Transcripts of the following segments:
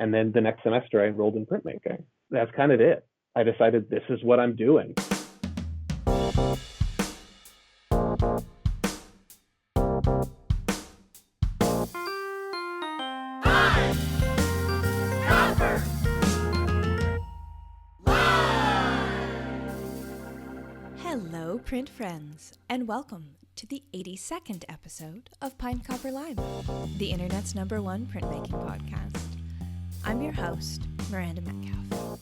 And then the next semester I enrolled in printmaking. That's kind of it. I decided this is what I'm doing. Hello, print friends, and welcome to the 82nd episode of Pine Copper Lime, the internet's #1 printmaking podcast. I'm your host, Miranda Metcalf.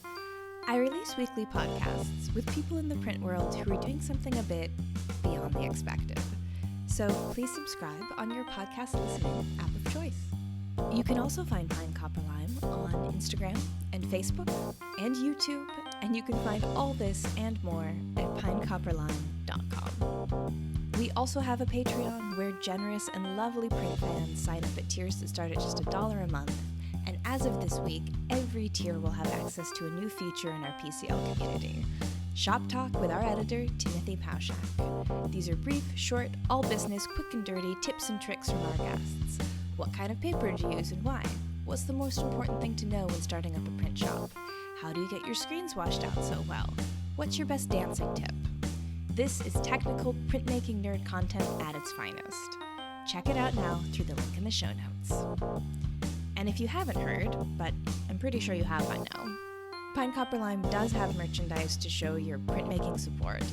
I release weekly podcasts with people in the print world who are doing something a bit beyond the expected. So please subscribe on your podcast listening app of choice. You can also find Pine Copper Lime on Instagram and Facebook and YouTube, and you can find all this and more at pinecopperlime.com. We also have a Patreon where generous and lovely print fans sign up at tiers that start at just $1 a month, and as of this week, every tier will have access to a new feature in our PCL community. Shop Talk with our editor, Timothy Pauschak. These are brief, short, all business, quick and dirty tips and tricks from our guests. What kind of paper do you use and why? What's the most important thing to know when starting up a print shop? How do you get your screens washed out so well? What's your best dancing tip? This is technical printmaking nerd content at its finest. Check it out now through the link in the show notes. And if you haven't heard, but I'm pretty sure you have by now, Pine Copper Lime does have merchandise to show your printmaking support.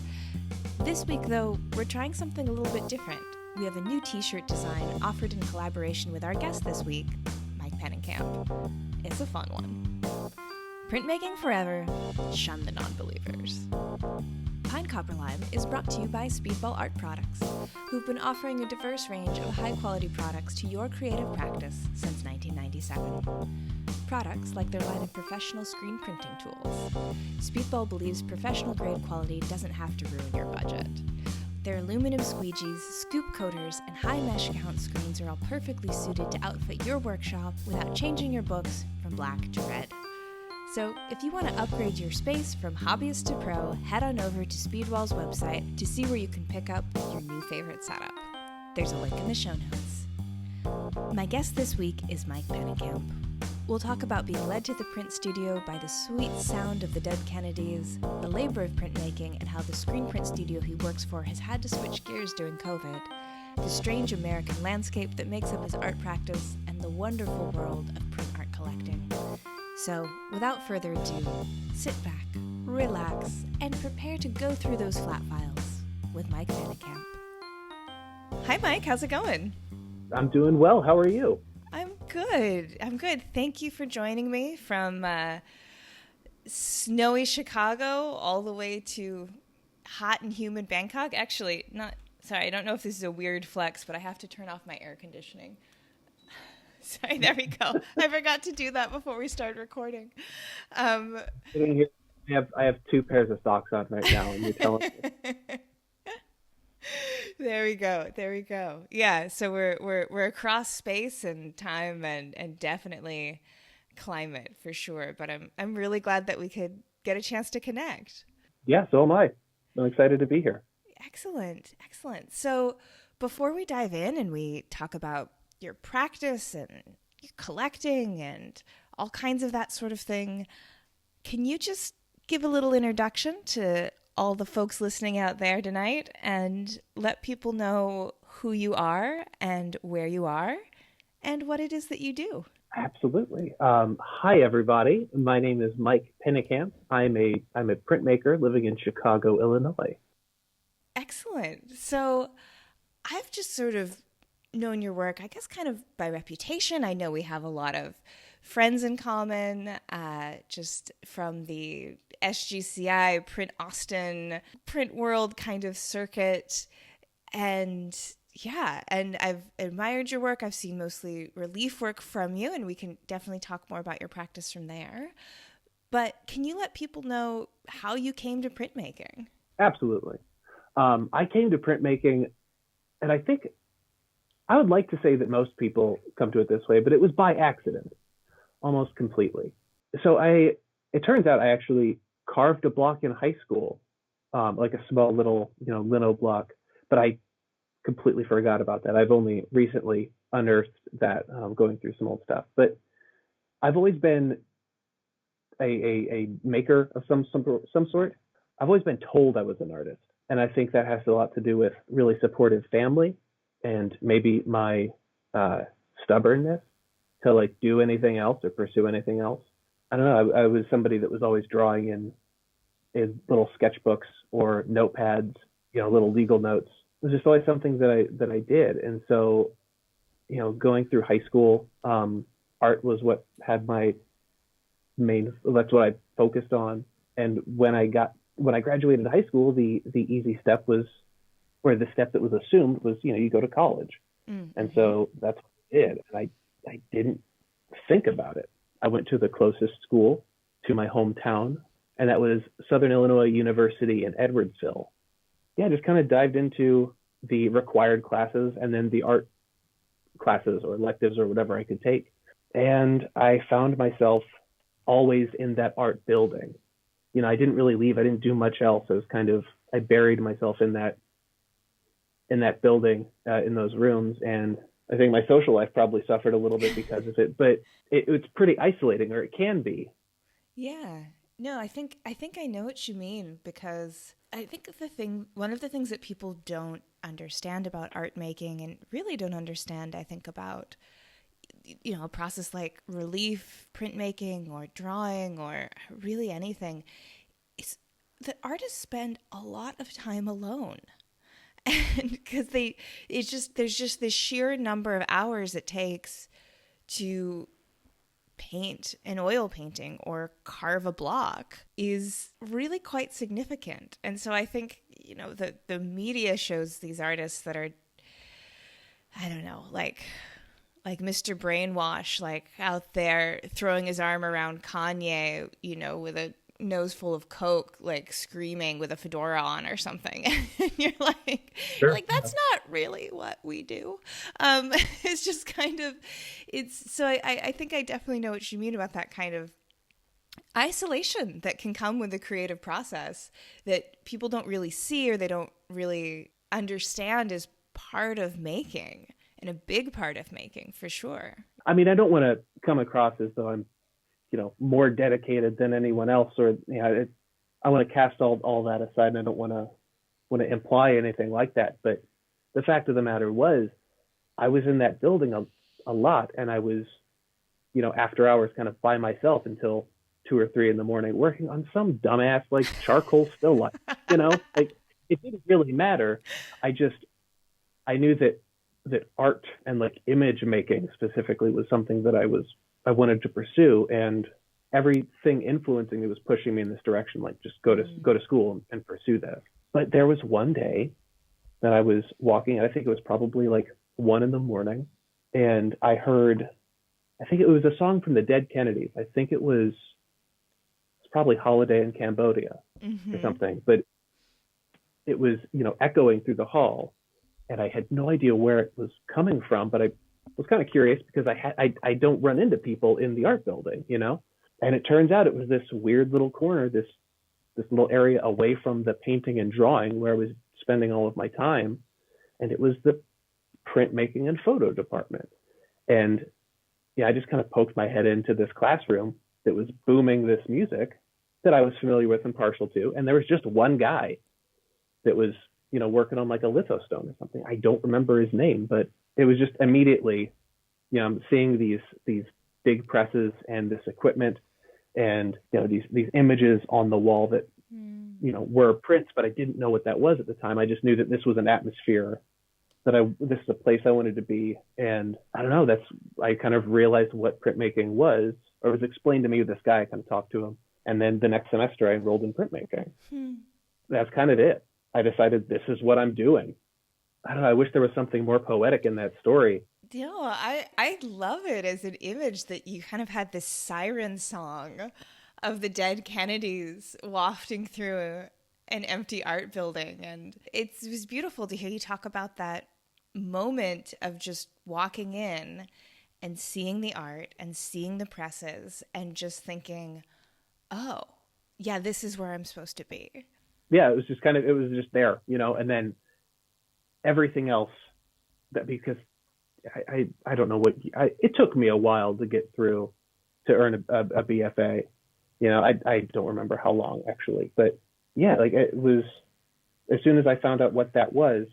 This week, though, we're trying something a little bit different. We have a new t-shirt design offered in collaboration with our guest this week, Mike Pennekamp. It's a fun one. Printmaking forever, shun the non-believers. Pine Copper Lime is brought to you by Speedball Art Products, who've been offering a diverse range of high-quality products to your creative practice since 1997. Products like their line of professional screen printing tools. Speedball believes professional-grade quality doesn't have to ruin your budget. Their aluminum squeegees, scoop coaters, and high mesh count screens are all perfectly suited to outfit your workshop without changing your books from black to red. So, if you want to upgrade your space from hobbyist to pro, head on over to Speedball's website to see where you can pick up your new favorite setup. There's a link in the show notes. My guest this week is Mike Pennekamp. We'll talk about being led to the print studio by the sweet sound of the Dead Kennedys, the labor of printmaking, and how the screen print studio he works for has had to switch gears during COVID, the strange American landscape that makes up his art practice, and the wonderful world of print art collecting. So, without further ado, sit back, relax, and prepare to go through those flat files with Mike Pennekamp. Hi, Mike. How's it going? I'm doing well. How are you? I'm good. Thank you for joining me from snowy Chicago all the way to hot and humid Bangkok. Actually, I don't know if this is a weird flex, but I have to turn off my air conditioning. Sorry, there we go. I forgot to do that before we started recording. Sitting here, I have 2 pairs of socks on right now, and you're telling me. There we go. Yeah, so we're across space and time and definitely climate for sure. But I'm really glad that we could get a chance to connect. Yeah, so am I. I'm excited to be here. Excellent. So before we dive in and we talk about your practice and your collecting and all kinds of that sort of thing, can you just give a little introduction to all the folks listening out there tonight and let people know who you are and where you are and what it is that you do? Absolutely. Hi, everybody. My name is Mike Pennekamp. I'm a printmaker living in Chicago, Illinois. Excellent. So I've just sort of known your work, I guess, kind of by reputation. I know we have a lot of friends in common, just from the SGCI, Print Austin, Print World kind of circuit. And yeah, and I've admired your work. I've seen mostly relief work from you, and we can definitely talk more about your practice from there. But can you let people know how you came to printmaking? Absolutely. I came to printmaking, and I think I would like to say that most people come to it this way, but it was by accident, almost completely. So it turns out I actually carved a block in high school, like a small little, lino block, but I completely forgot about that. I've only recently unearthed that, going through some old stuff. But I've always been a maker of some sort. I've always been told I was an artist, and I think that has a lot to do with really supportive family and maybe my stubbornness to like do anything else or pursue anything else. I don't know. I was somebody that was always drawing in little sketchbooks or notepads, little legal notes. It was just always something that I did, and so going through high school, art was what had my main. That's what I focused on. And when I graduated high school, the easy step was, or the step that was assumed was, you go to college. Mm-hmm. And so that's what I did. And I didn't think about it. I went to the closest school to my hometown, and that was Southern Illinois University in Edwardsville. Yeah, just kind of dived into the required classes and then the art classes or electives or whatever I could take. And I found myself always in that art building. I didn't really leave. I didn't do much else. I buried myself in that building, in those rooms. And I think my social life probably suffered a little bit because of it, but it's pretty isolating, or it can be. Yeah. No, I think I know what you mean, because I think one of the things that people don't understand about art making, and really don't understand, I think, about a process like relief, printmaking, or drawing, or really anything, is that artists spend a lot of time alone. And because there's just this sheer number of hours it takes to paint an oil painting or carve a block is really quite significant. And so I think, the media shows these artists that are, I don't know, like Mr. Brainwash, like out there throwing his arm around Kanye, with a nose full of coke, like screaming with a fedora on or something. And you're like, sure. Like, that's not really what we do. It's just kind of, so I think I definitely know what you mean about that kind of isolation that can come with the creative process that people don't really see, or they don't really understand as part of making, and a big part of making, for sure. I mean, I don't want to come across as though I'm, more dedicated than anyone else, or I want to cast all that aside, and I don't want to imply anything like that. But the fact of the matter was, I was in that building a lot, and I was, after hours, kind of by myself until 2 or 3 in the morning, working on some dumbass like charcoal still life. Like, it didn't really matter. I knew that art and like image making specifically was something that I wanted to pursue, and everything influencing me was pushing me in this direction, like just go to school and pursue this. But there was one day that I was walking, I think it was probably like 1 in the morning, and I think it was a song from the Dead Kennedys. I think it's probably Holiday in Cambodia or something, but it was, echoing through the hall, and I had no idea where it was coming from, but I was kind of curious because I don't run into people in the art building, and it turns out it was this weird little corner, this little area away from the painting and drawing where I was spending all of my time, and it was the printmaking and photo department. And I just kind of poked my head into this classroom that was booming this music that I was familiar with and partial to, and there was just one guy that was working on like a lithostone or something. I don't remember his name, but it was just immediately, I'm seeing these big presses and this equipment, and these images on the wall that were prints, but I didn't know what that was at the time. I just knew that this was an atmosphere, that this is a place I wanted to be. And I don't know, I kind of realized what printmaking was, or was explained to me with this guy. I kind of talked to him, and then the next semester I enrolled in printmaking. That's kind of it. I decided this is what I'm doing. I don't know. I wish there was something more poetic in that story. I love it as an image that you kind of had this siren song of the Dead Kennedys wafting through an empty art building. And it was beautiful to hear you talk about that moment of just walking in and seeing the art and seeing the presses and just thinking, oh, yeah, this is where I'm supposed to be. Yeah, it was just there, and then everything else, that because I don't know it took me a while to get through to earn a BFA. I don't remember how long actually, but yeah, like it was, as soon as I found out what that was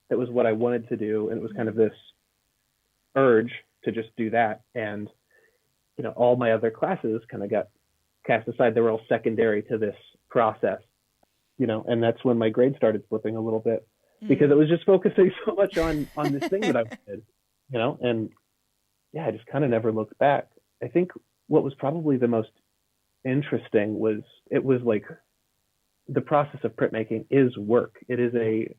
what I wanted to do. And it was kind of this urge to just do that. And, all my other classes kind of got cast aside. They were all secondary to this process, and that's when my grades started slipping a little bit because it was just focusing so much on this thing that I did, and yeah, I just kind of never looked back. I think what was probably the most interesting was it was like the process of printmaking is work. It is a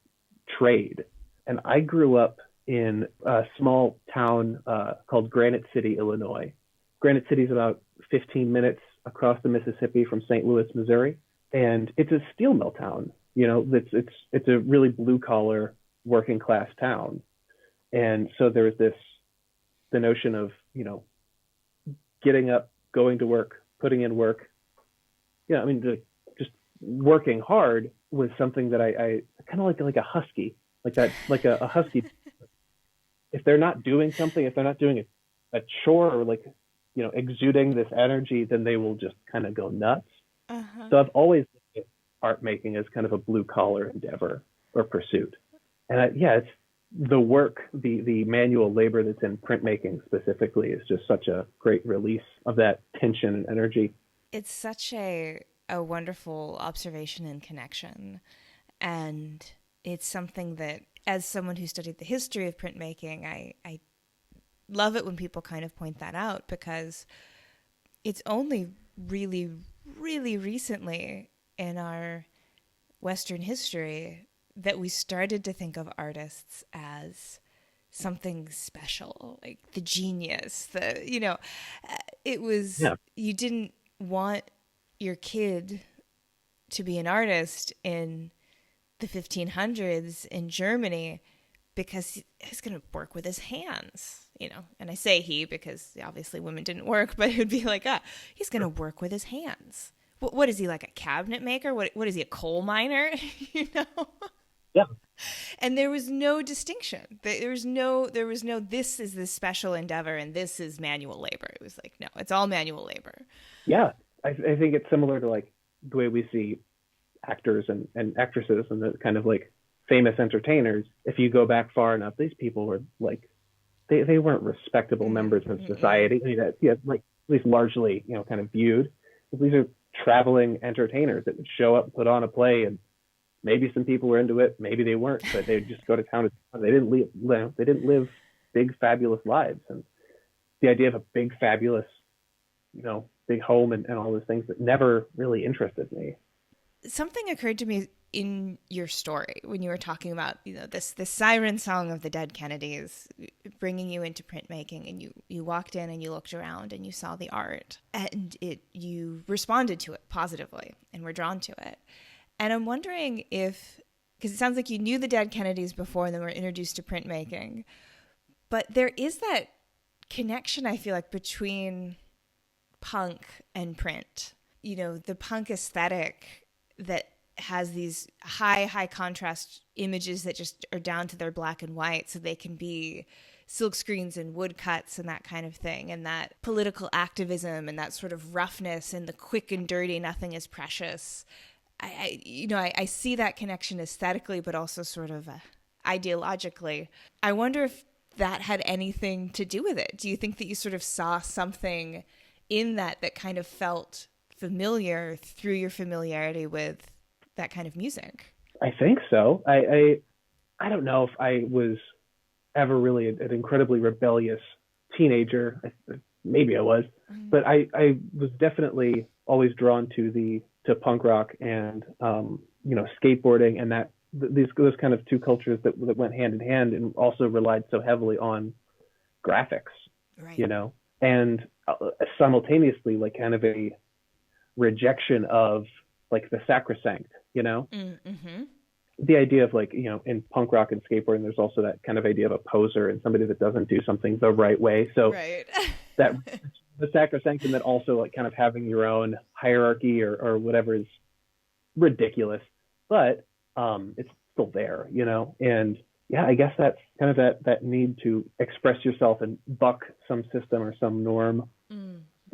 trade. And I grew up in a small town called Granite City, Illinois. Granite City is about 15 minutes across the Mississippi from St. Louis, Missouri. And it's a steel mill town. It's a really blue collar working class town. And so there was the notion of, getting up, going to work, putting in work. Just working hard was something that I kind of like a husky, like a husky. If they're not doing something, if they're not doing a chore or exuding this energy, then they will just kind of go nuts. So I've always looked at art making as kind of a blue collar endeavor or pursuit. And it's the work, the manual labor that's in printmaking specifically is just such a great release of that tension and energy. It's such a wonderful observation and connection. And it's something that, as someone who studied the history of printmaking, I love it when people kind of point that out, because it's only really, really recently in our Western history that we started to think of artists as something special, like the genius, it was, you didn't want your kid to be an artist in the 1500s in Germany because he's going to work with his hands, and I say he because obviously women didn't work, but it would be like, he's going to work with his hands. What is he, like a cabinet maker? What is he, a coal miner? Yeah. And there was no distinction. There was no, this is this special endeavor and this is manual labor. It was like, no, it's all manual labor. Yeah. I think it's similar to like the way we see actors and actresses and the kind of like famous entertainers. If you go back far enough, these people were like, they weren't respectable members of society. Like at least largely, kind of viewed. These are traveling entertainers that would show up and put on a play, and maybe some people were into it, maybe they weren't, but they'd just go to town. They didn't live big, fabulous lives. And the idea of a big, fabulous, big home and all those things that never really interested me. Something occurred to me in your story when you were talking about, this siren song of the dead Kennedys bringing you into printmaking, and you walked in and you looked around and you saw the art, and you responded to it positively and were drawn to it. And I'm wondering if, because it sounds like you knew the dead Kennedys before and then were introduced to printmaking, but there is that connection, I feel like, between punk and print. The punk aesthetic that has these high contrast images that just are down to their black and white, so they can be silk screens and woodcuts and that kind of thing, and that political activism and that sort of roughness and the quick and dirty, nothing is precious. I see that connection aesthetically, but also sort of ideologically. I wonder if that had anything to do with it. Do you think that you sort of saw something in that kind of felt familiar through your familiarity with that kind of music? I think so. I don't know if I was ever really an incredibly rebellious teenager. Maybe I was, but I was definitely always drawn to punk rock and skateboarding, and that those kind of two cultures that went hand in hand and also relied so heavily on graphics, right. And simultaneously like kind of a rejection of like the sacrosanct, Mm-hmm. The idea of like, in punk rock and skateboarding, there's also that kind of idea of a poser and somebody that doesn't do something the right way. So right. that the sacrosanct, and then also like kind of having your own hierarchy or whatever is ridiculous, but it's still there, and yeah, I guess that's kind of that need to express yourself and buck some system or some norm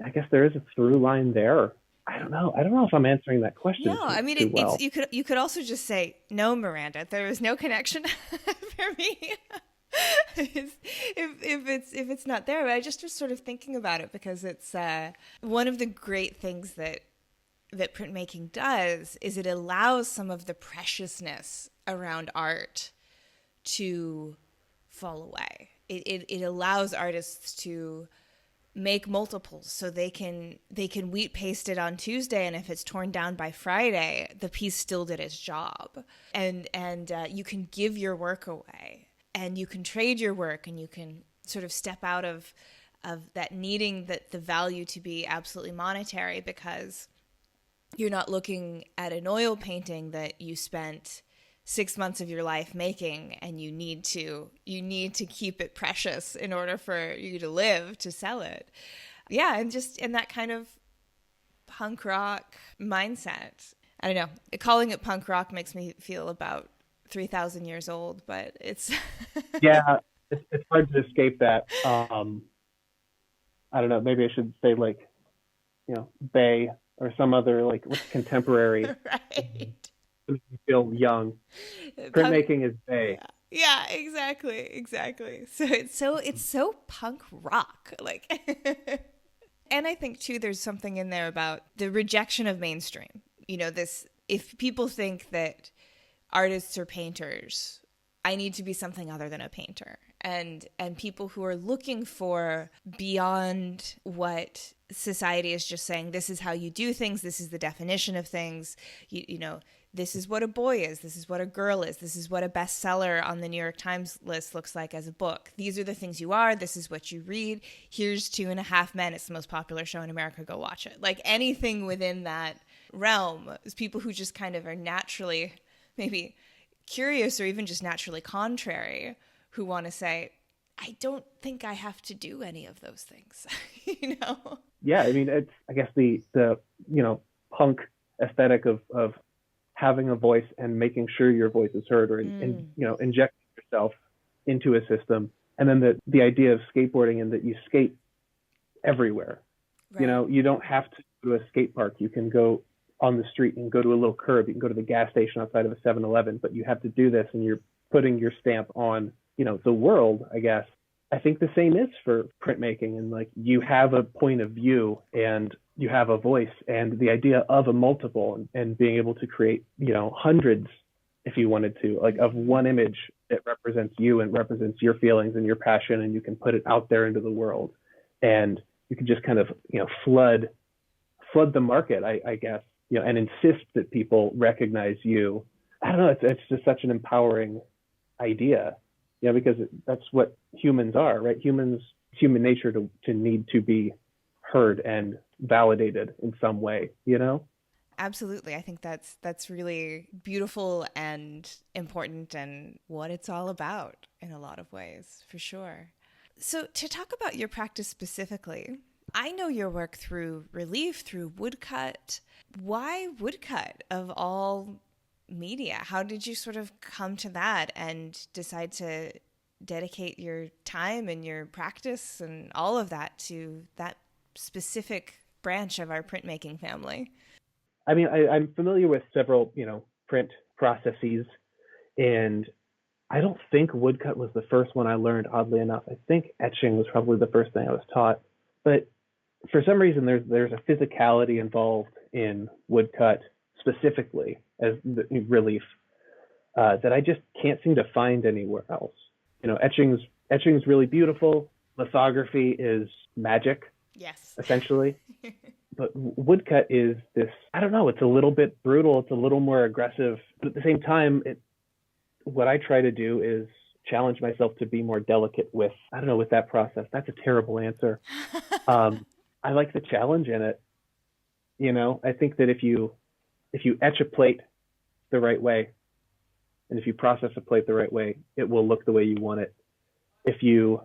I guess there is a through line there. I don't know. I don't know if I'm answering that question No, I mean too it's well. you could also just say no, Miranda. There is no connection for me. If it's not there, but I just was sort of thinking about it because it's one of the great things that printmaking does is it allows some of the preciousness around art to fall away. It allows artists to make multiples so they can wheat paste it on Tuesday, and if it's torn down by Friday, the piece still did its job. And you can give your work away, and you can trade your work, and you can sort of step out of that needing that the value to be absolutely monetary, because you're not looking at an oil painting that you spent 6 months of your life making, and you need to keep it precious in order for you to live, to sell it. Yeah, and just in that kind of punk rock mindset. I don't know. Calling it punk rock makes me feel about 3,000 years old, but it's Yeah, it's hard to escape that. I don't know. Maybe I should say like, Bay or some other like what's contemporary. right. To make me feel young. Printmaking is Bay. Yeah, exactly. So it's so punk rock, like. And I think too, there's something in there about the rejection of mainstream. This, if people think that artists or painters, I need to be something other than a painter. And people who are looking for beyond what society is just saying, this is how you do things, this is the definition of things, this is what a boy is, this is what a girl is, this is what a bestseller on the New York Times list looks like as a book. These are the things you are, this is what you read. Here's 2.5 Men, it's the most popular show in America, go watch it. Like anything within that realm is people who just kind of are naturally maybe curious or even just naturally contrary, who want to say, I don't think I have to do any of those things. Yeah, I mean, it's, I guess the punk aesthetic of having a voice and making sure your voice is heard, or injecting yourself into a system. And then the idea of skateboarding, and that you skate everywhere. Right. You don't have to go to a skate park. You can go on the street and go to a little curb. You can go to the gas station outside of a 7-Eleven, but you have to do this, and you're putting your stamp on, the world, I guess. I think the same is for printmaking, and like you have a point of view and you have a voice, and the idea of a multiple and being able to create, hundreds, if you wanted to, like of one image that represents you and represents your feelings and your passion, and you can put it out there into the world, and you can just kind of, flood the market, I guess, and insist that people recognize you. I don't know. It's just such an empowering idea, because that's what humans are, right? Human nature to need to be heard and validated in some way, Absolutely. I think that's really beautiful and important, and what it's all about in a lot of ways, for sure. So to talk about your practice specifically, I know your work through relief, through woodcut. Why woodcut of all media? How did you sort of come to that and decide to dedicate your time and your practice and all of that to that specific branch of our printmaking family? I mean, I'm familiar with several, print processes, and I don't think woodcut was the first one I learned, oddly enough. I think etching was probably the first thing I was taught. But for some reason, there's a physicality involved in woodcut specifically as the relief that I just can't seem to find anywhere else. Etching's really beautiful. Lithography is magic. Yes. Essentially. But woodcut is this, I don't know, it's a little bit brutal. It's a little more aggressive. But at the same time, what I try to do is challenge myself to be more delicate with that process. That's a terrible answer. I like the challenge in it. I think that if you etch a plate the right way, and if you process a plate the right way, it will look the way you want it. If you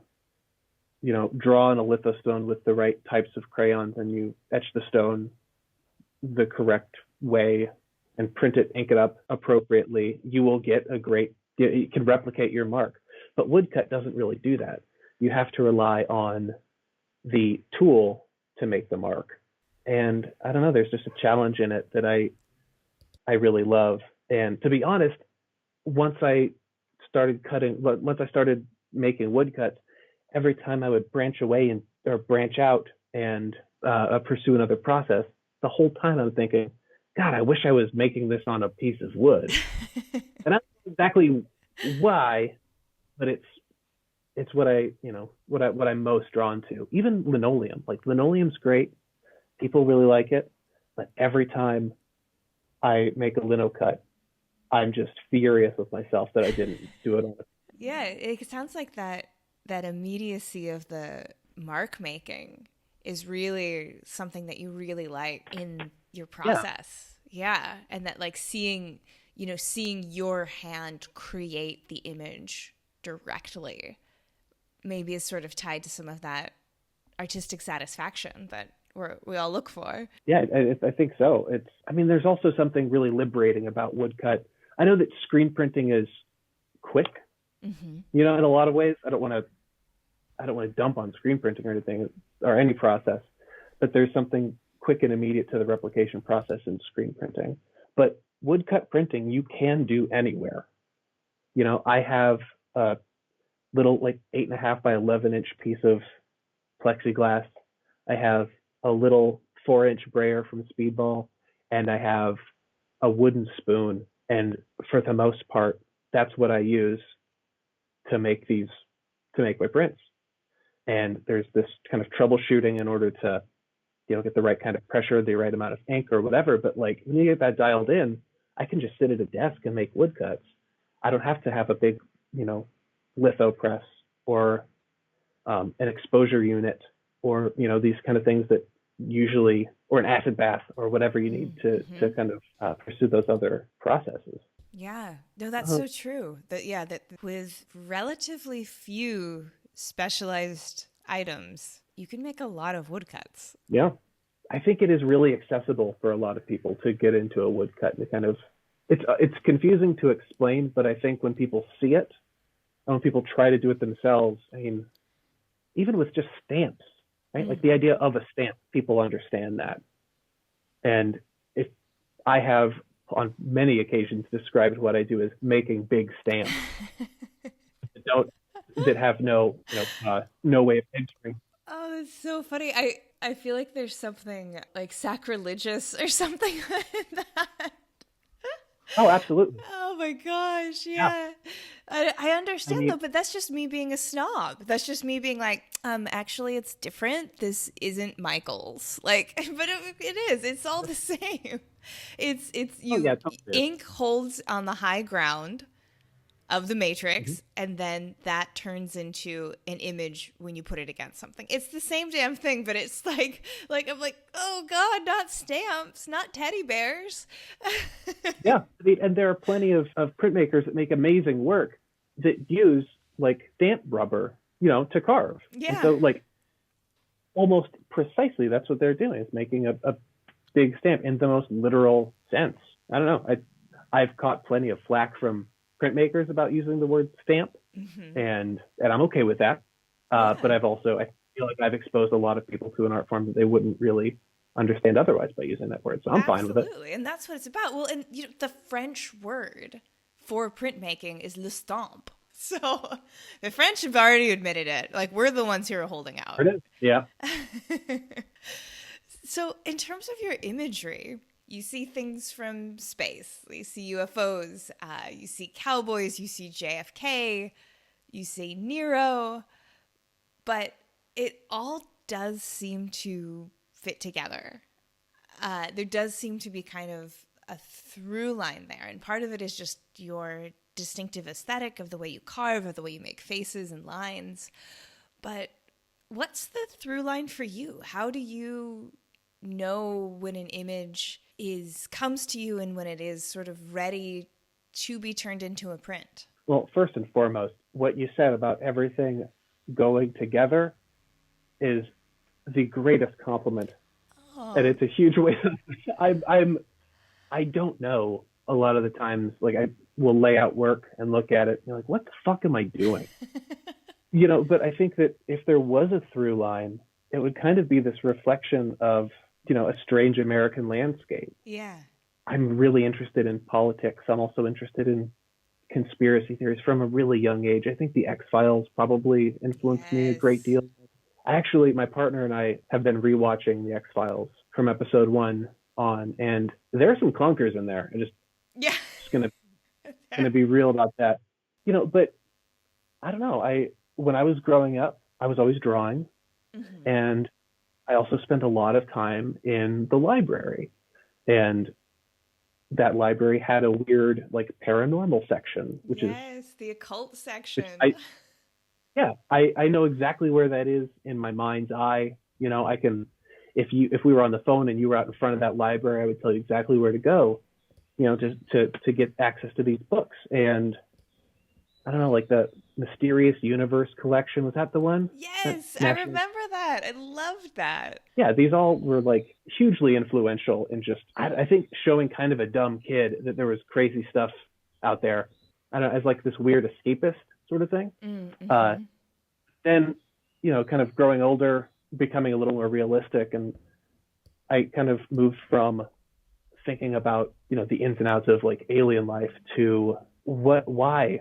draw on a lithostone with the right types of crayons, and you etch the stone the correct way and print it, ink it up appropriately, you will get you can replicate your mark. But woodcut doesn't really do that. You have to rely on the tool to make the mark. And I don't know, there's just a challenge in it that I really love. And to be honest, once I started making woodcuts, every time I would branch away or branch out and pursue another process, the whole time I'm thinking, God, I wish I was making this on a piece of wood. And I don't know exactly why, but it's what I'm most drawn to. Even linoleum, like linoleum's great. People really like it, but every time I make a lino cut, I'm just furious with myself that I didn't do it on it. Yeah, it sounds like that immediacy of the mark making is really something that you really like in your process. Yeah. And that like seeing your hand create the image directly maybe is sort of tied to some of that artistic satisfaction that we all look for. Yeah, I think so. There's also something really liberating about woodcut. I know that screen printing is quick, in a lot of ways. I don't want to dump on screen printing or anything, or any process, but there's something quick and immediate to the replication process in screen printing. But woodcut printing, you can do anywhere. I have a little 8.5 by 11-inch piece of plexiglass. I have a little 4-inch brayer from Speedball, and I have a wooden spoon. And for the most part, that's what I use to make my prints. And there's this kind of troubleshooting in order to, get the right kind of pressure, the right amount of ink or whatever. But when you get that dialed in, I can just sit at a desk and make woodcuts. I don't have to have a big, litho press or an exposure unit or, these kind of things that usually, or an acid bath or whatever you need to kind of pursue those other processes. Yeah, no, that's so true. That with relatively few specialized items, you can make a lot of woodcuts. Yeah, I think it is really accessible for a lot of people to get into a woodcut. And it's confusing to explain, but I think when people see it, and when people try to do it themselves, even with just stamps, right? Like the idea of a stamp, people understand that. And if I have on many occasions described what I do as making big stamps that have no way of entering. Oh, that's so funny. I feel like there's something like sacrilegious or something like that. Oh, absolutely. Oh my gosh, yeah. I understand though, but that's just me being a snob. That's just me being like, actually it's different. This isn't Michael's. But it is. It's all the same. It's ink holds on the high ground of the matrix, and then that turns into an image when you put it against something. It's the same damn thing, but it's like I'm like, oh God, not stamps, not teddy bears. Yeah, and there are plenty of printmakers that make amazing work that use stamp rubber, to carve. Yeah. And so almost precisely that's what they're doing, is making a big stamp in the most literal sense. I don't know. I've caught plenty of flack from printmakers about using the word stamp, and I'm okay with that. But I feel like I've exposed a lot of people to an art form that they wouldn't really understand otherwise by using that word. So I'm fine with it. Absolutely, and that's what it's about. Well, and the French word for printmaking is le stamp. So the French have already admitted it. We're the ones who are holding out. It is. Yeah. So in terms of your imagery, you see things from space. You see UFOs, you see cowboys, you see JFK, you see Nero, but it all does seem to fit together. There does seem to be kind of a through line there, and part of it is just your distinctive aesthetic of the way you carve, of the way you make faces and lines. But what's the through line for you? How do you know when an image comes to you and when it is sort of ready to be turned into a print? Well, first and foremost, what you said about everything going together is the greatest compliment. Oh. And it's a huge way. I don't know a lot of the times, I will lay out work and look at it and what the fuck am I doing? But I think that if there was a through line, it would kind of be this reflection of, a strange American landscape. Yeah. I'm really interested in politics. I'm also interested in conspiracy theories from a really young age. I think the X-Files probably influenced me a great deal. Actually, my partner and I have been rewatching the X-Files from episode 1 on, and there are some clunkers in there. I'm just gonna be real about that. But I don't know. When I was growing up, I was always drawing, and I also spent a lot of time in the library, and that library had a weird, like, paranormal section, which is the occult section. I know exactly where that is in my mind's eye. I can, if we were on the phone and you were out in front of that library, I would tell you exactly where to go, to get access to these books. And I don't know, like the Mysterious Universe collection, was that the one? Yes, I remember that. I loved that. Yeah, these all were like hugely influential in just, I think, showing kind of a dumb kid that there was crazy stuff out there. I don't know, as like this weird escapist sort of thing. Then, kind of growing older, becoming a little more realistic, and I kind of moved from thinking about, the ins and outs of like alien life to why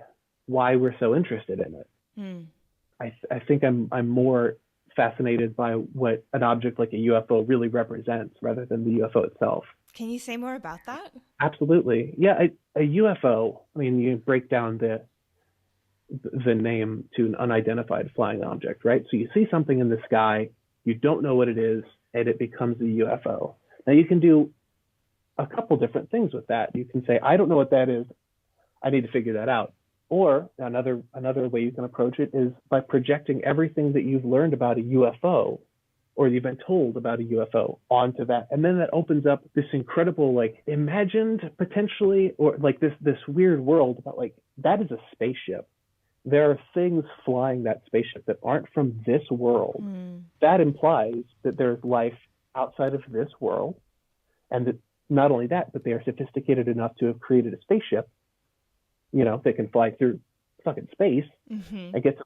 we're so interested in it. I think I'm more fascinated by what an object like a UFO really represents rather than the UFO itself. Can you say more about that? Absolutely. Yeah, a UFO, I mean, you break down the name to an unidentified flying object, right? So you see something in the sky, you don't know what it is, and it becomes a UFO. Now you can do a couple different things with that. You can say, I don't know what that is, I need to figure that out. Or another way you can approach it is by projecting everything that you've learned about a UFO, or you've been told about a UFO, onto that. And then that opens up this incredible, like, imagined potentially, or like this weird world about, like, that is a spaceship. There are things flying that spaceship that aren't from this world. That implies that there's life outside of this world. And that not only that, but they are sophisticated enough to have created a spaceship, that can fly through fucking space and get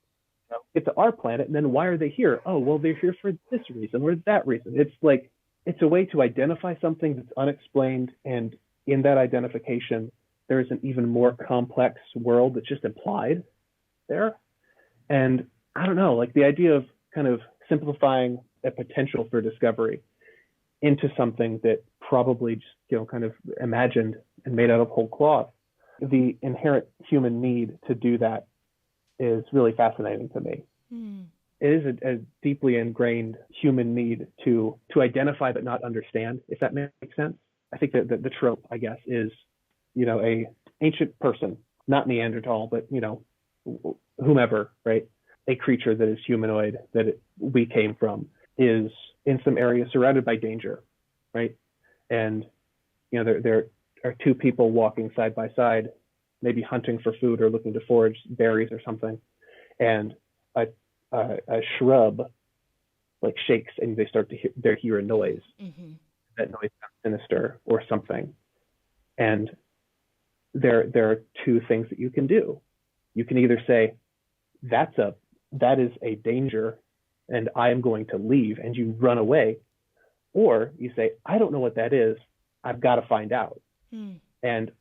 to our planet. And then why are they here? Oh, well, they're here for this reason or that reason. It's like, it's a way to identify something that's unexplained. And in that identification, there is an even more complex world that's just implied there. And I don't know, like the idea of kind of simplifying a potential for discovery into something that probably just, kind of imagined and made out of whole cloth. The inherent human need to do that is really fascinating to me. It is a deeply ingrained human need to identify but not understand, if that makes sense. I think that the trope, I guess, is, a ancient person, not Neanderthal, but, whomever, right? A creature that is humanoid, that we came from, is in some area surrounded by danger, right? And, there are two people walking side by side, maybe hunting for food or looking to forage berries or something. And a shrub like shakes and they start to hear a noise. That noise sounds sinister or something. And there are two things that you can do. You can either say, that is a danger and I am going to leave, and you run away. Or you say, I don't know what that is, I've got to find out. And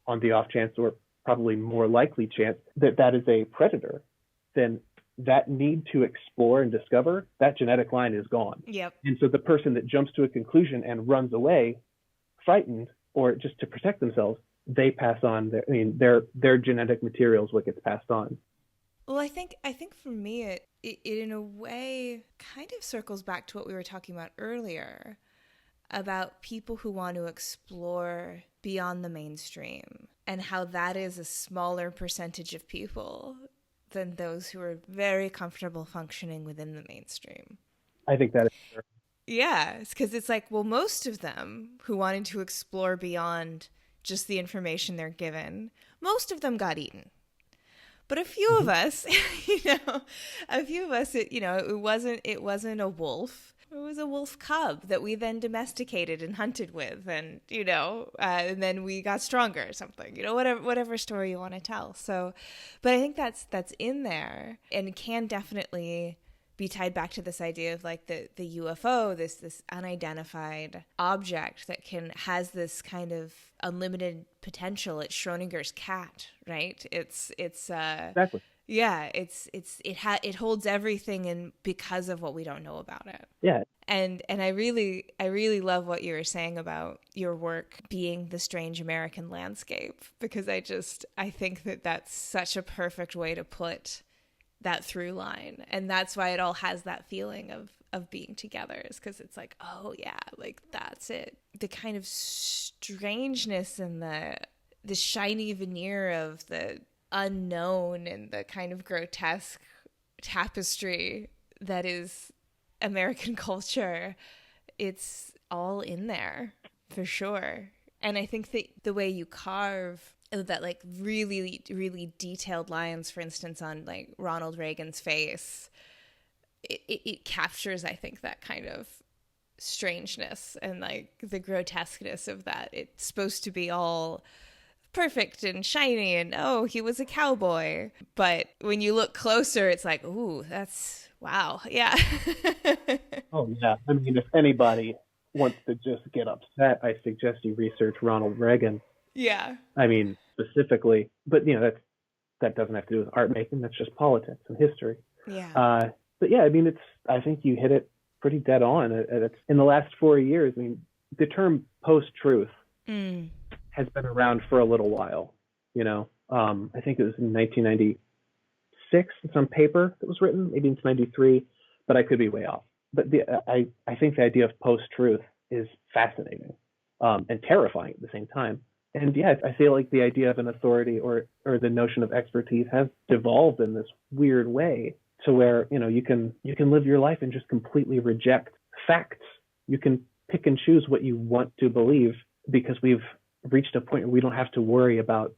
on the off chance, or probably more likely chance, that is a predator, then that need to explore and discover, that genetic line is gone. Yep. And so the person that jumps to a conclusion and runs away, frightened, or just to protect themselves, they pass on their genetic material is what gets passed on. Well, I think for me, it in a way kind of circles back to what we were talking about earlier about people who want to explore beyond the mainstream and how that is a smaller percentage of people than those who are very comfortable functioning within the mainstream. I think that is true. Yeah, because it's like, well, most of them who wanted to explore beyond just the information they're given, most of them got eaten. But a few of us, it wasn't a wolf. It was a wolf cub that we then domesticated and hunted with, and and then we got stronger or something. Whatever story you want to tell. So, but I think that's in there and can definitely be tied back to this idea of like the UFO, this unidentified object that has this kind of unlimited potential. It's Schrodinger's cat, right? It's Exactly. yeah, it holds everything in because of what we don't know about it. Yeah. And I really love what you were saying about your work being the strange American landscape, because I think that that's such a perfect way to put that through line. And that's why it all has that feeling of being together, is because it's like, oh yeah, like that's it. The kind of strangeness and the shiny veneer of the unknown and the kind of grotesque tapestry that is American culture, it's all in there for sure. And I think that the way you carve that, like really, really detailed lines, for instance, on like Ronald Reagan's face, it captures, I think, that kind of strangeness and like the grotesqueness of that. It's supposed to be all perfect and shiny and, oh, he was a cowboy. But when you look closer, it's like, ooh, that's, wow. Yeah. Oh, yeah. I mean, if anybody wants to just get upset, I suggest you research Ronald Reagan. Yeah. I mean, specifically, but that doesn't have to do with art making. That's just politics and history. Yeah. But yeah, I mean, I think you hit it pretty dead on. It's in the last 4 years. I mean, the term post-truth has been around for a little while. I think it was in 1996, some paper that was written. Maybe it's 93, but I could be way off. But I think the idea of post-truth is fascinating and terrifying at the same time. And yeah, I feel like the idea of an authority or the notion of expertise has devolved in this weird way to where, you can live your life and just completely reject facts. You can pick and choose what you want to believe because we've reached a point where we don't have to worry about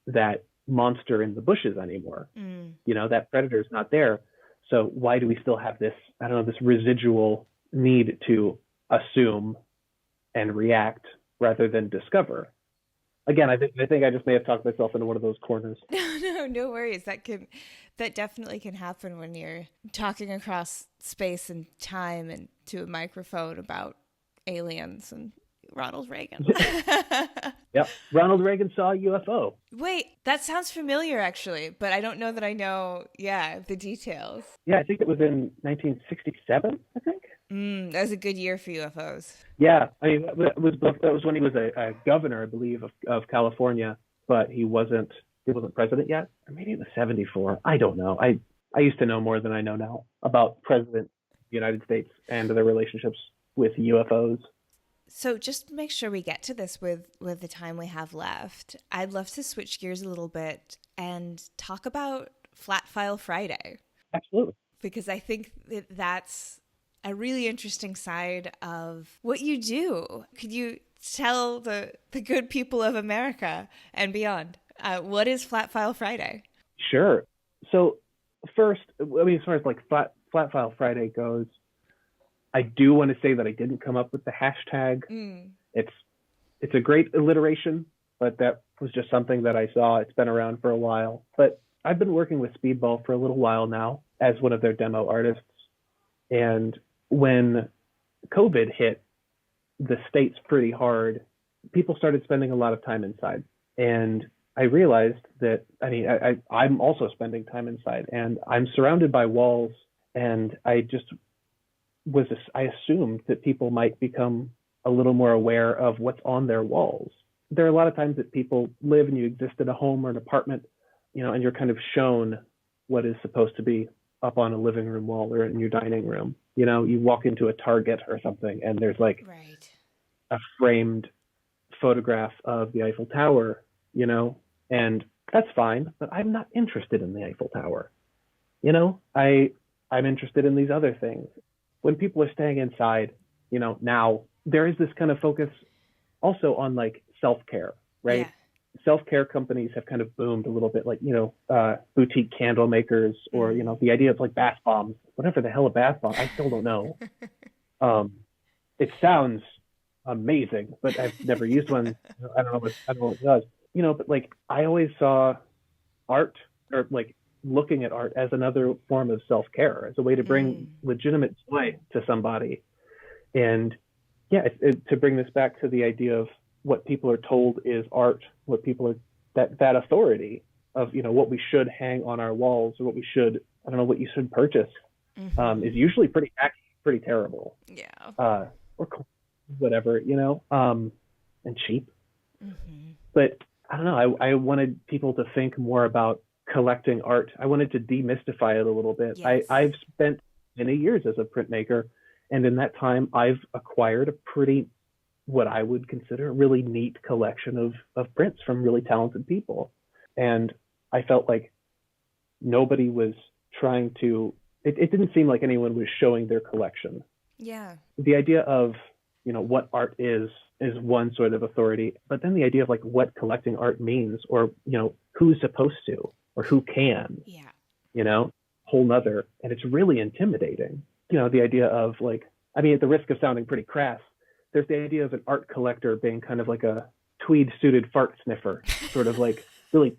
that monster in the bushes anymore. That predator is not there. So why do we still have this, this residual need to assume and react rather than discover? Again, I think I just may have talked myself into one of those corners. No worries. That definitely can happen when you're talking across space and time and to a microphone about aliens and Ronald Reagan. Yep. Ronald Reagan saw a UFO. Wait, that sounds familiar actually, but I don't know that I know, the details. Yeah, I think it was in 1967, I think. That was a good year for UFOs. Yeah, I mean, that was when he was a governor, I believe, of California, but he wasn't president yet. Or maybe it was 74. I don't know. I used to know more than I know now about president of the United States and their relationships with UFOs. So just to make sure we get to this with the time we have left, I'd love to switch gears a little bit and talk about Flat File Friday. Absolutely. Because I think that's a really interesting side of what you do. Could you tell the good people of America and beyond, what is Flat File Friday? Sure. So first, I mean, as far as like Flat File Friday goes, I do want to say that I didn't come up with the hashtag. It's a great alliteration, but that was just something that I saw. It's been around for a while. But I've been working with Speedball for a little while now as one of their demo artists. And when COVID hit the States pretty hard, people started spending a lot of time inside. And I realized that, I'm also spending time inside, and I'm surrounded by walls, and I assumed that people might become a little more aware of what's on their walls. There are a lot of times that people live and you exist in a home or an apartment, and you're kind of shown what is supposed to be up on a living room wall or in your dining room. You walk into a Target or something and there's like a framed photograph of the Eiffel Tower, and that's fine, but I'm not interested in the Eiffel Tower. I'm interested in these other things. When people are staying inside, now there is this kind of focus also on like self-care, right? Yeah. Self-care companies have kind of boomed a little bit, like, boutique candle makers or, the idea of like bath bombs, whatever the hell a bath bomb, I still don't know. It sounds amazing, but I've never used one. I don't know what it does, but like I always saw art or like looking at art as another form of self-care, as a way to bring legitimate joy to somebody. And yeah, to bring this back to the idea of what people are told is art, what people are, that authority of, what we should hang on our walls, or what we should, I don't know, what you should purchase, is usually pretty terrible. Yeah. Or whatever, and cheap. But I don't know, I wanted people to think more about collecting art. I wanted to demystify it a little bit. Yes. I've spent many years as a printmaker, and in that time I've acquired a pretty, what I would consider a really neat collection of prints from really talented people. And I felt like nobody was trying to, it didn't seem like anyone was showing their collection. Yeah. The idea of, what art is one sort of authority, but then the idea of like what collecting art means, or, who's supposed to, or who can, whole nother. And it's really intimidating. The idea of like, I mean, at the risk of sounding pretty crass, there's the idea of an art collector being kind of like a tweed suited fart sniffer, sort of like really,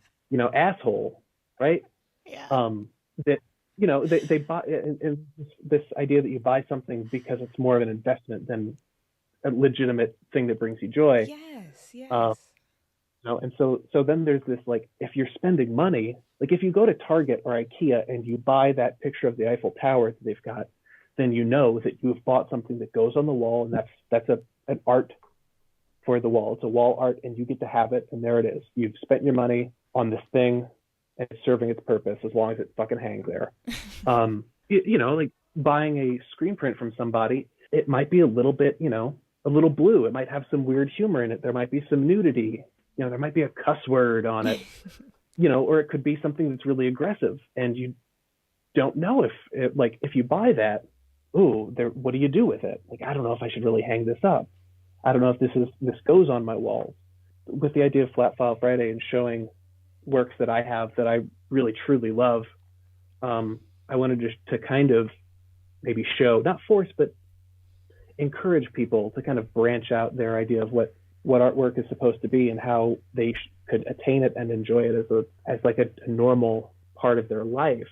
asshole, right? Yeah. That, they buy, and this idea that you buy something because it's more of an investment than a legitimate thing that brings you joy. Yes. And so then there's this, like, if you're spending money, like if you go to Target or IKEA and you buy that picture of the Eiffel Tower that they've got, then you know that you've bought something that goes on the wall, and that's an art for the wall. It's a wall art, and you get to have it, and there it is. You've spent your money on this thing, and it's serving its purpose as long as it fucking hangs there. Like buying a screen print from somebody, it might be a little bit, a little blue. It might have some weird humor in it. There might be some nudity. There might be a cuss word on it, or it could be something that's really aggressive, and you don't know if you buy that, what do you do with it? Like, I don't know if I should really hang this up. I don't know if this goes on my walls. With the idea of Flat File Friday and showing works that I have that I really truly love, I wanted to kind of maybe show, not force, but encourage people to kind of branch out their idea of what artwork is supposed to be, and how they could attain it and enjoy it as a normal part of their life.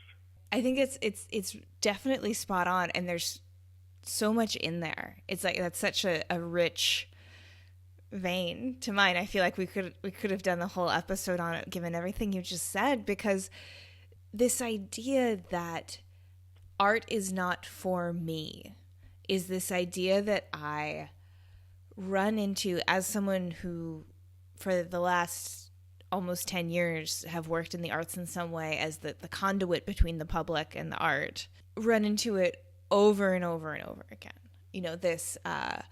I think it's definitely spot on, and there's so much in there. It's like, that's such a rich vein to mine. I feel like we could have done the whole episode on it, given everything you just said, because this idea that art is not for me is this idea that I run into as someone who, for the last almost 10 years, have worked in the arts in some way as the conduit between the public and the art, run into it over and over and over again. This, art.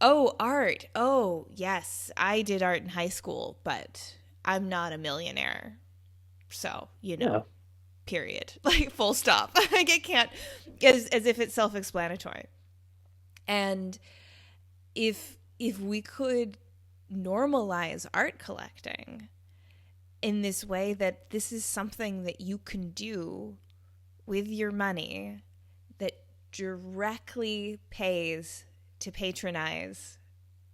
Oh, yes, I did art in high school, but I'm not a millionaire. So, Yeah. Period. Like, full stop. Like, it can't, as if it's self-explanatory. And if we could normalize art collecting in this way, that this is something that you can do with your money that directly pays to patronize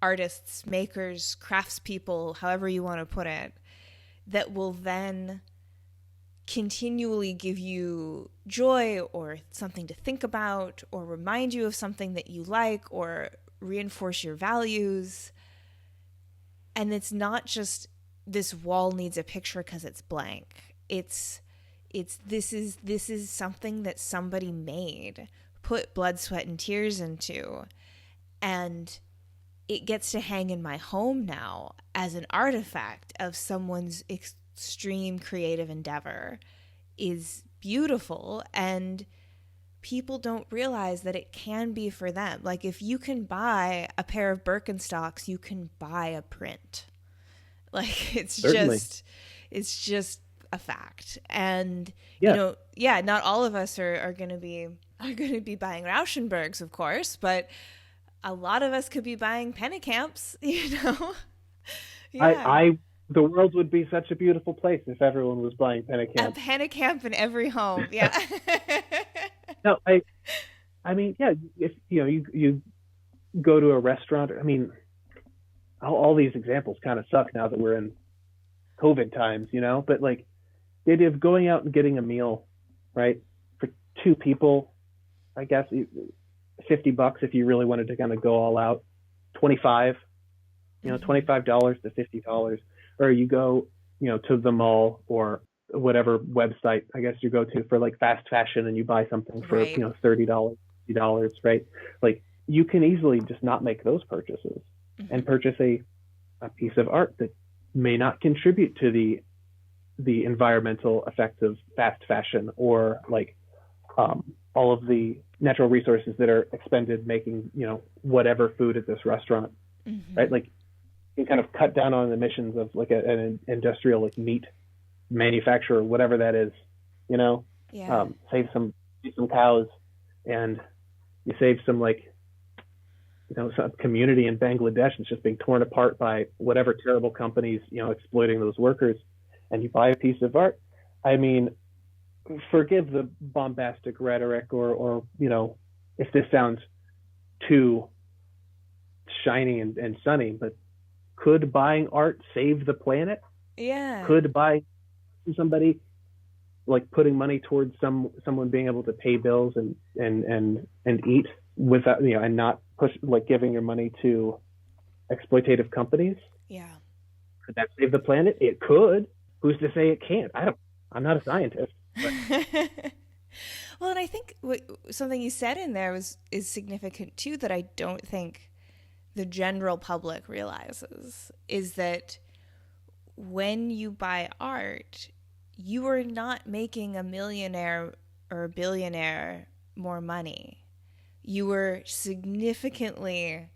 artists, makers, craftspeople, however you want to put it, that will then continually give you joy, or something to think about, or remind you of something that you like, or reinforce your values. And it's not just this wall needs a picture because it's blank. This is something that somebody made, put blood, sweat, and tears into, and it gets to hang in my home now as an artifact of someone's extreme creative endeavor. Is beautiful, and people don't realize that it can be for them. Like, if you can buy a pair of Birkenstocks, you can buy a print. Like, it's just a fact. And not all of us are going to be buying Rauschenbergs, of course, but a lot of us could be buying Pennekamps, Yeah. The world would be such a beautiful place if everyone was buying Pennekamp. A Pennekamp in every home, yeah. No, I mean, yeah. If you go to a restaurant, I mean, all these examples kind of suck now that we're in COVID times, but like, the idea of going out and getting a meal, right, for two people, I guess $50 if you really wanted to kind of go all out, 25, $25 to $50, or you go, to the mall or whatever website I guess you go to for like fast fashion and you buy something for Right. $30, $50, right? Like you can easily just not make those purchases and purchase a piece of art that may not contribute to the environmental effects of fast fashion or like all of the natural resources that are expended making whatever food at this restaurant, right? Like you can kind of cut down on emissions of like an industrial like meat manufacturer, whatever that is, save some cows, and you save some like some community in Bangladesh that's just being torn apart by whatever terrible companies exploiting those workers, and you buy a piece of art. I mean, forgive the bombastic rhetoric or if this sounds too shiny and sunny, but could buying art save the planet? Yeah. Could buy somebody like putting money towards someone being able to pay bills and eat without and not push like giving your money to exploitative companies? Yeah. Could that save the planet? It could. Who's to say it can't? I'm not a scientist. Well, and I think something you said in there is significant too, that I don't think the general public realizes, is that when you buy art, you are not making a millionaire or a billionaire more money. You are significantly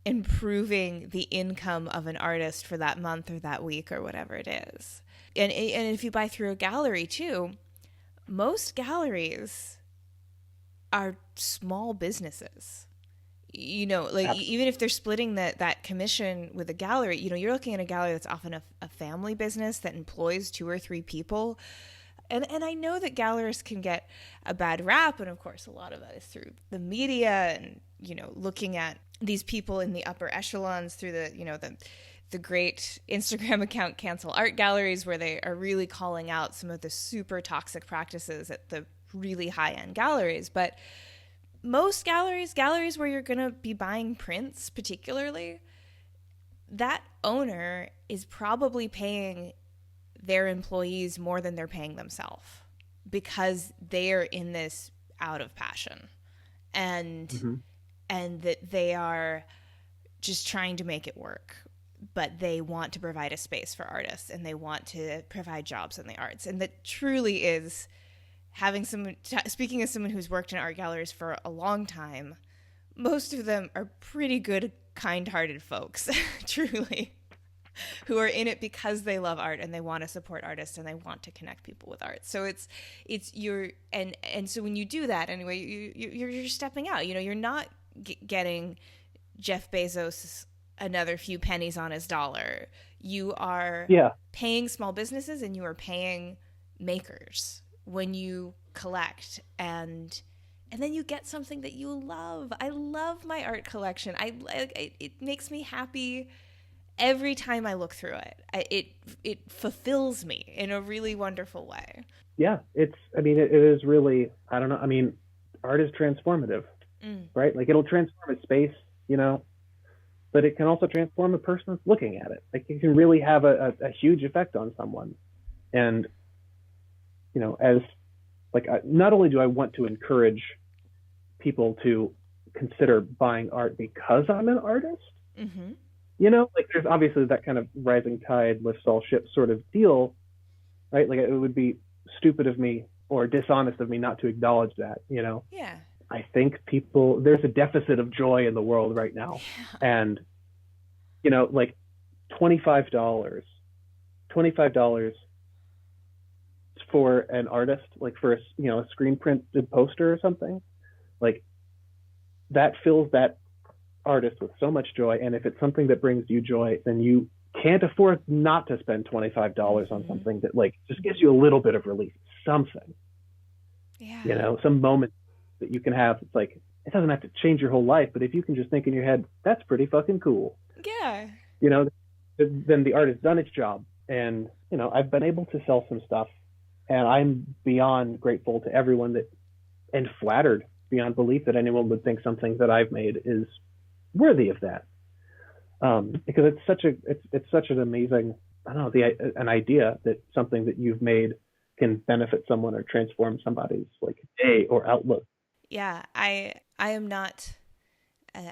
improving the income of an artist for that month or that week or whatever it is. And if you buy through a gallery too, most galleries are small businesses. Absolutely. Even if they're splitting that commission with a gallery, you're looking at a gallery that's often a family business that employs 2 or 3 people. And I know that galleries can get a bad rap, and of course a lot of that is through the media and, looking at these people in the upper echelons through the great Instagram account Cancel Art Galleries, where they are really calling out some of the super toxic practices at the really high-end galleries. But most galleries where you're going to be buying prints particularly, that owner is probably paying their employees more than they're paying themselves, because they're in this out of passion and that they are just trying to make it work, but they want to provide a space for artists and they want to provide jobs in the arts. And that truly is having speaking as someone who's worked in art galleries for a long time, most of them are pretty good, kind-hearted folks, truly, who are in it because they love art and they want to support artists and they want to connect people with art. So so when you do that anyway, you're stepping out. You're not getting Jeff Bezos another few pennies on his dollar. You are paying small businesses and you are paying makers when you collect, and then you get something that you love. I love my art collection. It makes me happy every time I look through it. It fulfills me in a really wonderful way. Yeah, it is really, I don't know. I mean, art is transformative, right? Like it'll transform a space, but it can also transform a person that's looking at it. Like it can really have a huge effect on someone. And as like, not only do I want to encourage people to consider buying art because I'm an artist, like there's obviously that kind of rising tide lifts all ships sort of deal, right? Like it would be stupid of me or dishonest of me not to acknowledge that, Yeah. I think there's a deficit of joy in the world right now. Yeah. And, like $25 for an artist, like for a screen printed poster or something, like that fills that artist with so much joy. And if it's something that brings you joy, then you can't afford not to spend $25 on something that like just gives you a little bit of relief, something, some moment that you can have. It's like, it doesn't have to change your whole life, but if you can just think in your head, that's pretty fucking cool. Yeah. Then the art has done its job. And, I've been able to sell some stuff And I'm beyond grateful to everyone that, and flattered beyond belief that anyone would think something that I've made is worthy of that. Because it's such an amazing, I don't know, an idea that something that you've made can benefit someone or transform somebody's like day or outlook. Yeah, I am not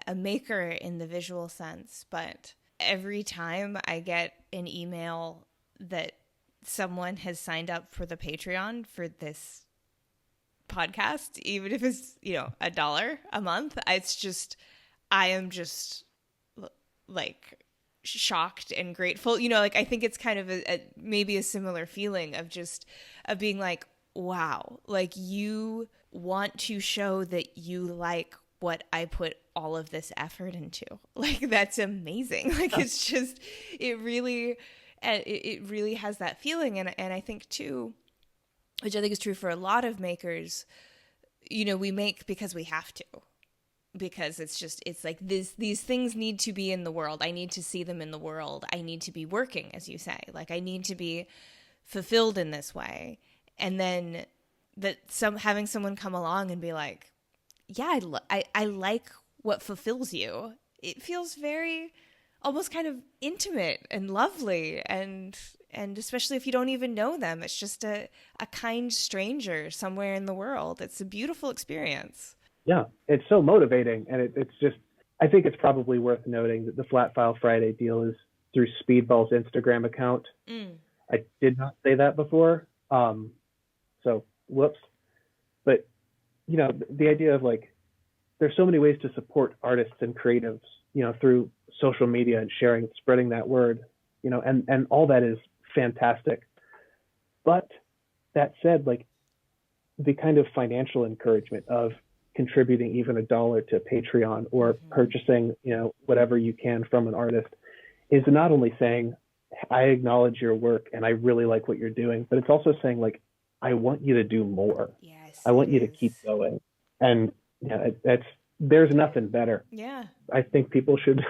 a maker in the visual sense, but every time I get an email that someone has signed up for the Patreon for this podcast, even if it's, $1 a month, I am just like shocked and grateful. I think it's kind of maybe a similar feeling of being like, wow, like you want to show that you like what I put all of this effort into. Like, that's amazing. Like, it's just, it really has that feeling. And I think too, which I think is true for a lot of makers, we make because we have to, because it's like these things need to be in the world. I need to see them in the world. I need to be working, as you say, like I need to be fulfilled in this way. And then having someone come along and be like, yeah, I like what fulfills you. It feels very almost kind of intimate and lovely, and especially if you don't even know them, it's just a kind stranger somewhere in the world. It's a beautiful experience. Yeah, it's so motivating, and it's just, I think it's probably worth noting that the Flat File Friday deal is through Speedball's Instagram account. I did not say that before, so whoops. But the idea of like, there's so many ways to support artists and creatives, through social media and sharing, spreading that word, and all that is fantastic. But that said, like the kind of financial encouragement of contributing even $1 to Patreon or purchasing, whatever you can from an artist is not only saying, I acknowledge your work and I really like what you're doing, but it's also saying like, I want you to do more. Yes, I want you to keep going. And there's nothing better. Yeah. I think people should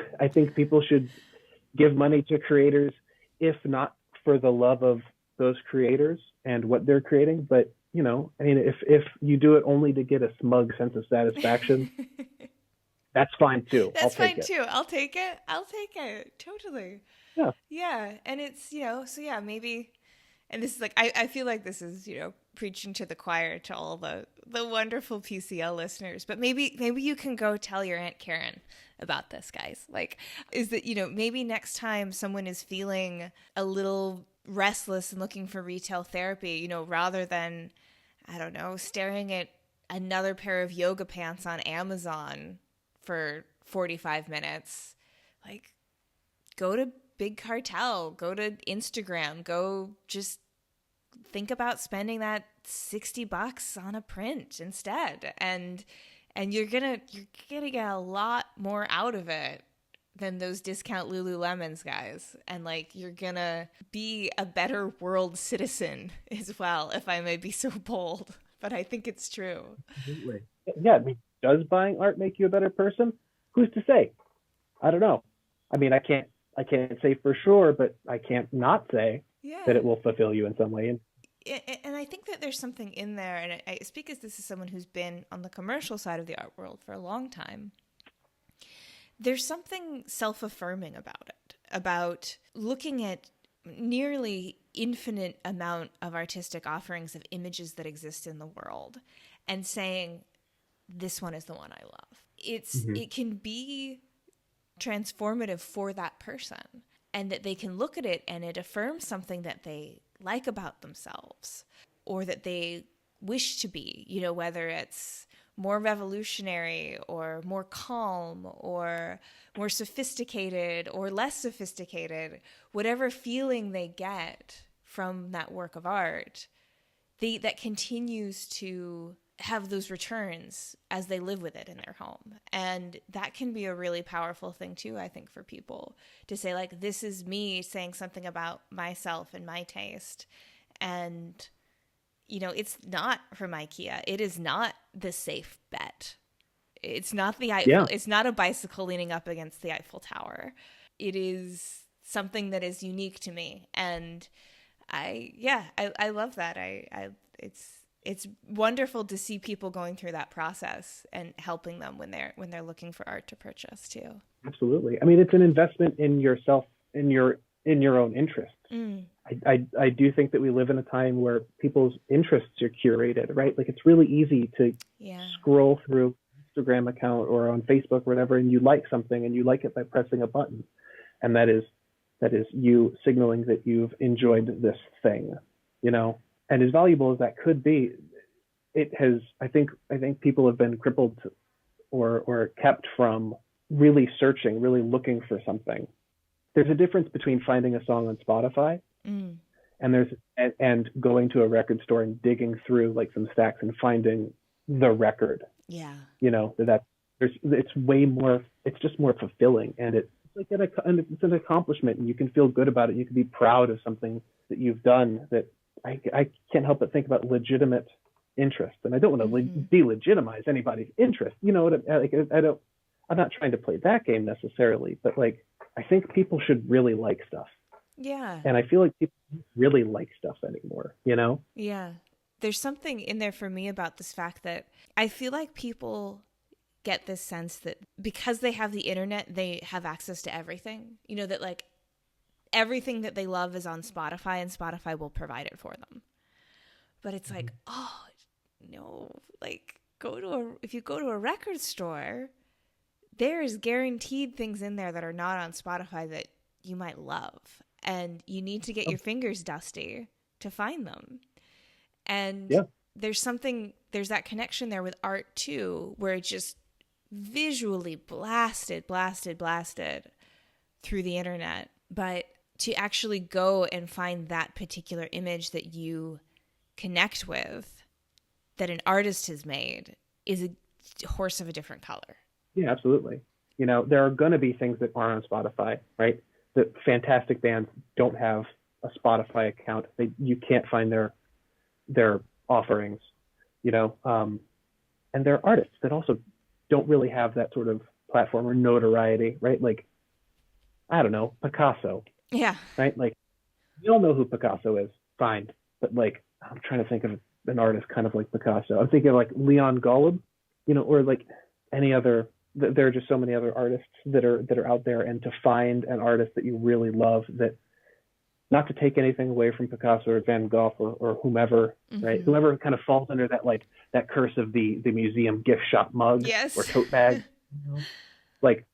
give money to creators, if not for the love of those creators and what they're creating, but if you do it only to get a smug sense of satisfaction, that's fine too. That's fine too. I'll take it. Totally. Yeah. Yeah. And it's, so yeah, maybe, and this is like, I feel like this is, preaching to the choir to all the wonderful PCL listeners, but maybe you can go tell your Aunt Karen about this, guys. Like, is that, maybe next time someone is feeling a little restless and looking for retail therapy, rather than, I don't know, staring at another pair of yoga pants on Amazon for 45 minutes, like go to Big Cartel, go to Instagram, go just think about spending that $60 on a print instead. And you're gonna get a lot more out of it than those discount Lululemons, guys. And like, you're gonna be a better world citizen as well, if I may be so bold. But I think it's true. Absolutely. Yeah, I mean, does buying art make you a better person? Who's to say? I don't know. I mean, I can't say for sure, but I can't not say that it will fulfill you in some way. And I think that there's something in there, and I speak as this is someone who's been on the commercial side of the art world for a long time. There's something self-affirming about it, about looking at nearly infinite amount of artistic offerings of images that exist in the world and saying, this one is the one I love. It can be transformative for that person, and that they can look at it and it affirms something that they like about themselves or that they wish to be, whether it's more revolutionary or more calm or more sophisticated or less sophisticated, whatever feeling they get from that work of art, that continues to have those returns as they live with it in their home. And that can be a really powerful thing too, I think, for people to say, like, this is me saying something about myself and my taste. And, it's not from IKEA. It is not the safe bet. It's not the Eiffel. Yeah. It's not a bicycle leaning up against the Eiffel Tower. It is something that is unique to me. And I love that. It's wonderful to see people going through that process and helping them when they're looking for art to purchase too. Absolutely. I mean, it's an investment in yourself, in your own interests. I do think that we live in a time where people's interests are curated, right? Like, it's really easy to scroll through Instagram account or on Facebook or whatever, and you like something and you like it by pressing a button. And that is you signaling that you've enjoyed this thing, you know? And as valuable as that could be, it has, I think people have been crippled or kept from really searching, really looking for something. There's a difference between finding a song on Spotify and going to a record store and digging through like some stacks and finding the record. Yeah. You know, it's way more, it's just more fulfilling, and it's like it's an accomplishment, and you can feel good about it. You can be proud of something that you've done. That I can't help but think about legitimate interest, and I don't want to delegitimize anybody's interest. You know what I'm not trying to play that game necessarily, but like, I think people should really like stuff. Yeah. And I feel like people don't really like stuff anymore, you know? Yeah. There's something in there for me about this fact that I feel like people get this sense that because they have the internet, they have access to everything. You know, that like everything that they love is on Spotify, and Spotify will provide it for them. But it's like, oh, no, like if you go to a record store, there's guaranteed things in there that are not on Spotify that you might love. And you need to get your fingers dusty to find them. And there's that connection there with art too, where it just visually blasted through the internet. But to actually go and find that particular image that you connect with, that an artist has made, is a horse of a different color. Yeah, absolutely. You know, there are going to be things that aren't on Spotify, right? That fantastic bands don't have a Spotify account. You can't find their offerings, you know. And there are artists that also don't really have that sort of platform or notoriety, right? Like, I don't know, Picasso. Yeah. Right? Like, we all know who Picasso is, fine. But like, I'm trying to think of an artist kind of like Picasso. I'm thinking of like Leon Golub, you know, or like any other. There are just so many other artists that are out there, and to find an artist that you really love, that, not to take anything away from Picasso or Van Gogh or whomever, right? Whoever kind of falls under that, like that curse of the museum gift shop mug or tote bag. You know? Like,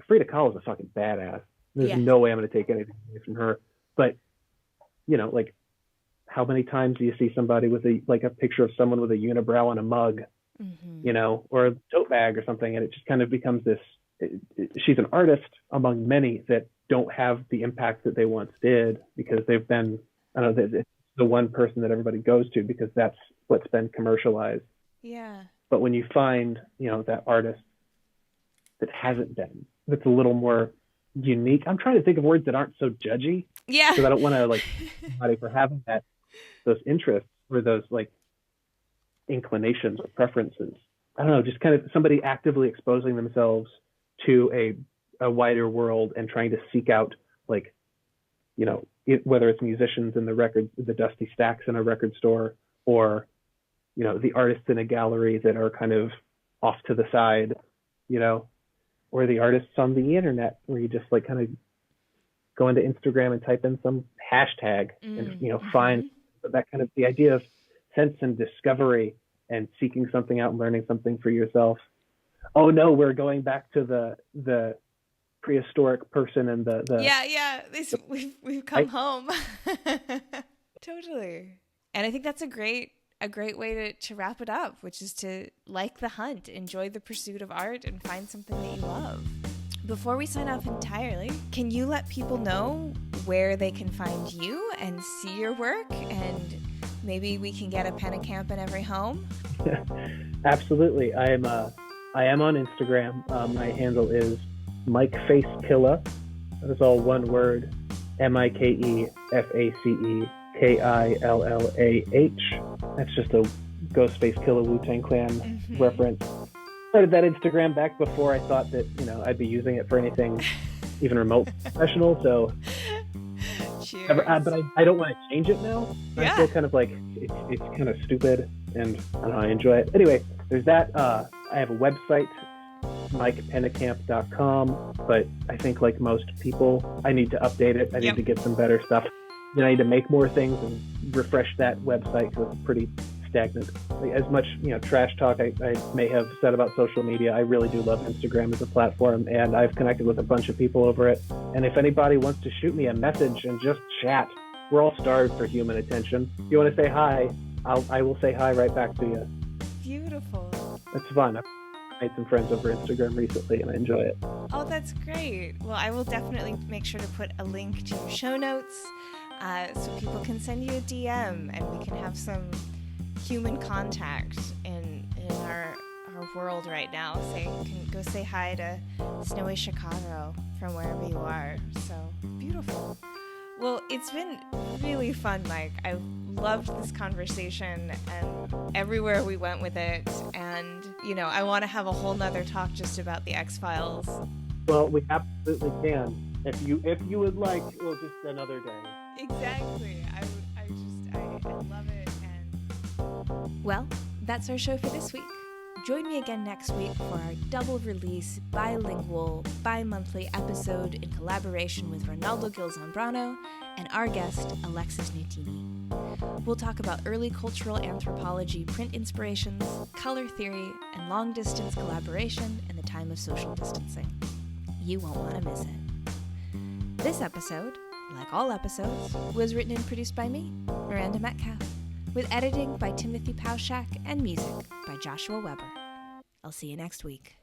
Frida Kahlo is a fucking badass. There's no way I'm going to take anything away from her. But, you know, like, how many times do you see somebody with a picture of someone with a unibrow on a mug? You know, or a tote bag or something, and it just kind of becomes this. She's an artist among many that don't have the impact that they once did, because they've been, I don't know, it's the one person that everybody goes to because that's what's been commercialized. Yeah. But when you find, you know, that artist that hasn't been, that's a little more unique. I'm trying to think of words that aren't so judgy. Yeah. Because I don't want to like somebody for having those interests or those like inclinations or preferences. I don't know, just kind of somebody actively exposing themselves to a wider world and trying to seek out, like, you know, whether it's musicians in the dusty stacks in a record store, or, you know, the artists in a gallery that are kind of off to the side, you know, or the artists on the internet where you just like kind of go into Instagram and type in some hashtag and, you know, find that kind of, the idea of sense and discovery and seeking something out and learning something for yourself. Oh no, we're going back to the prehistoric person and we've come home. Totally. And I think that's a great way to wrap it up, which is to like the hunt, enjoy the pursuit of art, and find something that you love. Before we sign off entirely, can you let people know where they can find you and see your work, and maybe we can get a Pennekamp in every home? Absolutely. I am on Instagram. My handle is Mike Facekilla. That is all one word. MikeFaceKillah. That's just a Ghostface Killah Wu-Tang Clan reference. Started that Instagram back before I thought that, you know, I'd be using it for anything even remote professional. So Cheers. But I don't want to change it now. Yeah. I feel kind of like it's kind of stupid, and I don't know, I enjoy it. Anyway, there's that. I have a website, MikePennekamp.com, but I think like most people, I need to update it. I need to get some better stuff. Then I need to make more things and refresh that website because it's pretty stagnant. Like, as much trash talk I may have said about social media, I really do love Instagram as a platform, and I've connected with a bunch of people over it. And if anybody wants to shoot me a message and just chat, we're all starved for human attention. If you want to say hi, I will say hi right back to you. Beautiful. It's fun. I've made some friends over Instagram recently, and I enjoy it. Oh, that's great. Well, I will definitely make sure to put a link to your show notes so people can send you a DM and we can have some human contact in our world right now. So you can go say hi to snowy Chicago from wherever you are. So beautiful. Well, it's been really fun, Mike. I loved this conversation and everywhere we went with it. And, I want to have a whole nother talk just about the X-Files. Well, we absolutely can. If you would like, well, just another day. Exactly. I love it. And well, that's our show for this week. Join me again next week for our double-release, bilingual, bi-monthly episode in collaboration with Ronaldo Gil Zambrano and our guest, Alexis Nutini. We'll talk about early cultural anthropology print inspirations, color theory, and long-distance collaboration in the time of social distancing. You won't want to miss it. This episode, like all episodes, was written and produced by me, Miranda Metcalf, with editing by Timothy Pauschak and music by Joshua Weber. I'll see you next week.